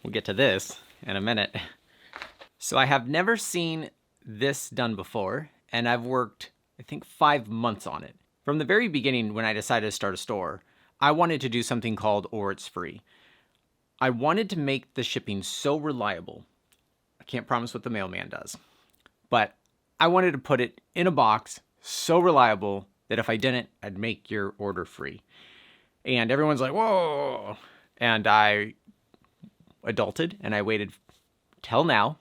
We'll get to this in a minute. So I have never seen this done before, and I've worked, I think, 5 months on it. From the very beginning, when I decided to start a store, I wanted to do something called Or It's Free. I wanted to make the shipping so reliable. I can't promise what the mailman does, but I wanted to put it in a box so reliable that if I didn't, I'd make your order free. And everyone's like, whoa. And I adulted and I waited till now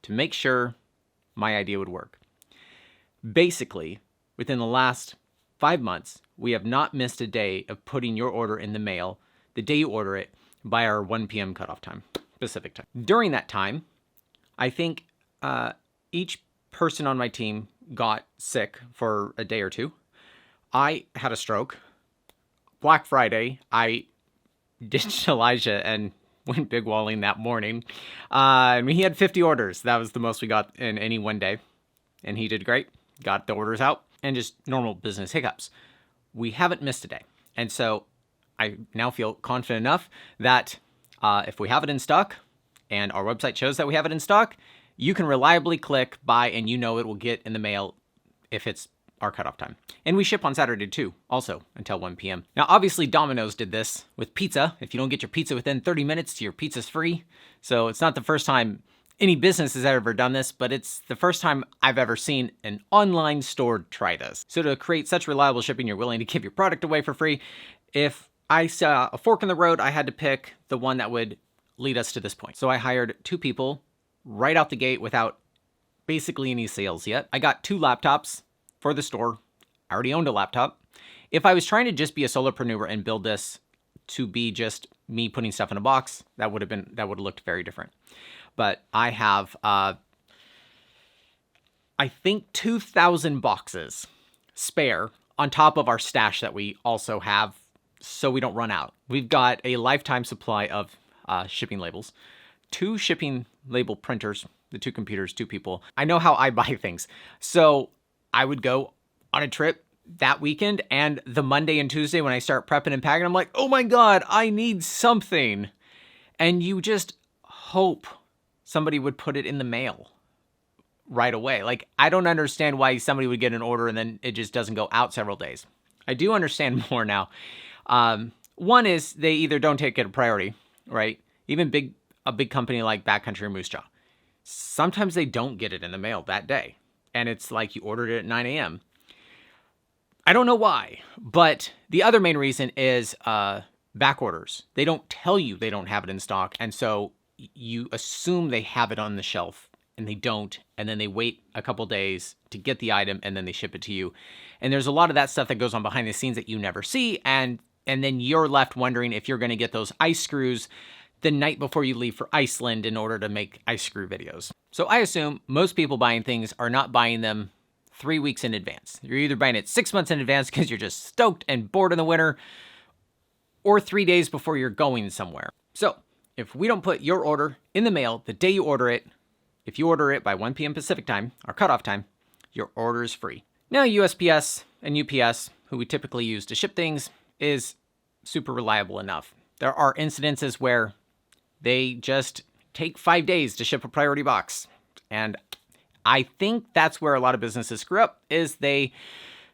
to make sure my idea would work. Basically, within the last 5 months, we have not missed a day of putting your order in the mail the day you order it by our 1 p.m. cutoff time, Pacific time. During that time, I think each person on my team got sick for a day or two. I had a stroke. Black Friday, I ditched Elijah and went big walling that morning. He had 50 orders. That was the most we got in any one day. And he did great. Got the orders out and just normal business hiccups. We haven't missed a day. And so I now feel confident enough that if we have it in stock and our website shows that we have it in stock, you can reliably click buy and you know it will get in the mail if it's our cutoff time. And we ship on Saturday too, also until 1 p.m. Now, obviously Domino's did this with pizza. If you don't get your pizza within 30 minutes, your pizza's free. So it's not the first time any business has ever done this, but it's the first time I've ever seen an online store try this. So to create such reliable shipping, you're willing to give your product away for free. If I saw a fork in the road, I had to pick the one that would lead us to this point. So I hired 2 people right out the gate without basically any sales yet. I got 2 laptops for the store. I already owned a laptop. If I was trying to just be a solopreneur and build this to be just me putting stuff in a box, that would have looked very different. But I have, I think 2,000 boxes spare on top of our stash that we also have so we don't run out. We've got a lifetime supply of shipping labels, 2 shipping label printers, the 2 computers, 2 people. I know how I buy things. So I would go on a trip that weekend, and the Monday and Tuesday when I start prepping and packing, I'm like, oh my God, I need something. And you just hope somebody would put it in the mail right away. Like, I don't understand why somebody would get an order and then it just doesn't go out several days. I do understand more now. One is they either don't take it a priority, right? Even a big company like Backcountry or Moose Jaw. Sometimes they don't get it in the mail that day. And it's like you ordered it at 9 a.m. I don't know why, but the other main reason is back orders. They don't tell you they don't have it in stock, and so you assume they have it on the shelf, and they don't, and then they wait a couple days to get the item, and then they ship it to you. And there's a lot of that stuff that goes on behind the scenes that you never see, and then you're left wondering if you're going to get those ice screws the night before you leave for Iceland in order to make ice screw videos. So I assume most people buying things are not buying them 3 weeks in advance. You're either buying it 6 months in advance because you're just stoked and bored in the winter, or 3 days before you're going somewhere. So if we don't put your order in the mail the day you order it, if you order it by 1 p.m. Pacific time, our cutoff time, your order is free. Now, USPS and UPS, who we typically use to ship things, is super reliable enough. There are incidences where they just take 5 days to ship a priority box. And I think that's where a lot of businesses screw up, is they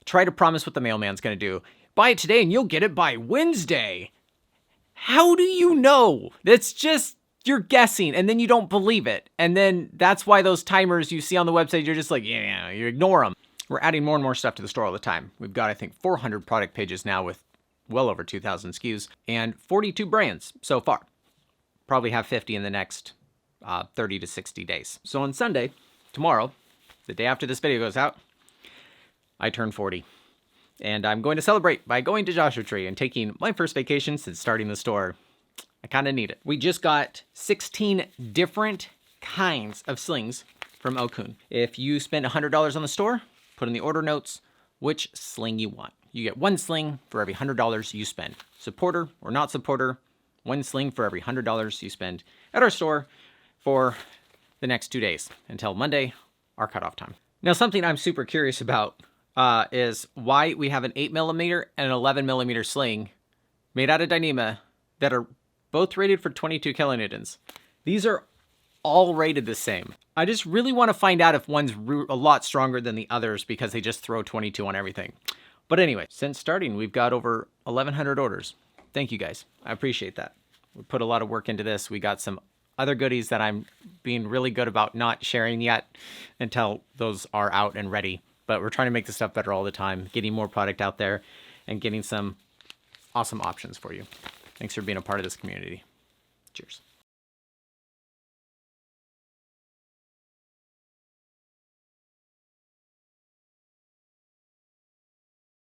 try to promise what the mailman's going to do. Buy it today and you'll get it by Wednesday. How do you know? That's just, you're guessing, and then you don't believe it. And then that's why those timers you see on the website, you're just like, yeah, you ignore them. We're adding more and more stuff to the store all the time. We've got, I think, 400 product pages now with well over 2,000 SKUs and 42 brands so far. Probably have 50 in the next 30 to 60 days. So on Sunday, tomorrow, the day after this video goes out, I turn 40. And I'm going to celebrate by going to Joshua Tree and taking my first vacation since starting the store. I kind of need it. We just got 16 different kinds of slings from Okun. If you spend $100 on the store, put in the order notes which sling you want. You get 1 sling for every $100 you spend. Supporter or not supporter, 1 sling for every $100 you spend at our store for the next 2 days until Monday, our cutoff time. Now, something I'm super curious about is why we have an 8mm and an 11mm sling made out of Dyneema that are both rated for 22 kilonewtons. These are all rated the same. I just really want to find out if one's a lot stronger than the others because they just throw 22 on everything. But anyway, since starting, we've got over 1,100 orders. Thank you guys. I appreciate that. We put a lot of work into this. We got some other goodies that I'm being really good about not sharing yet until those are out and ready. But we're trying to make the stuff better all the time, getting more product out there and getting some awesome options for you. Thanks for being a part of this community. Cheers.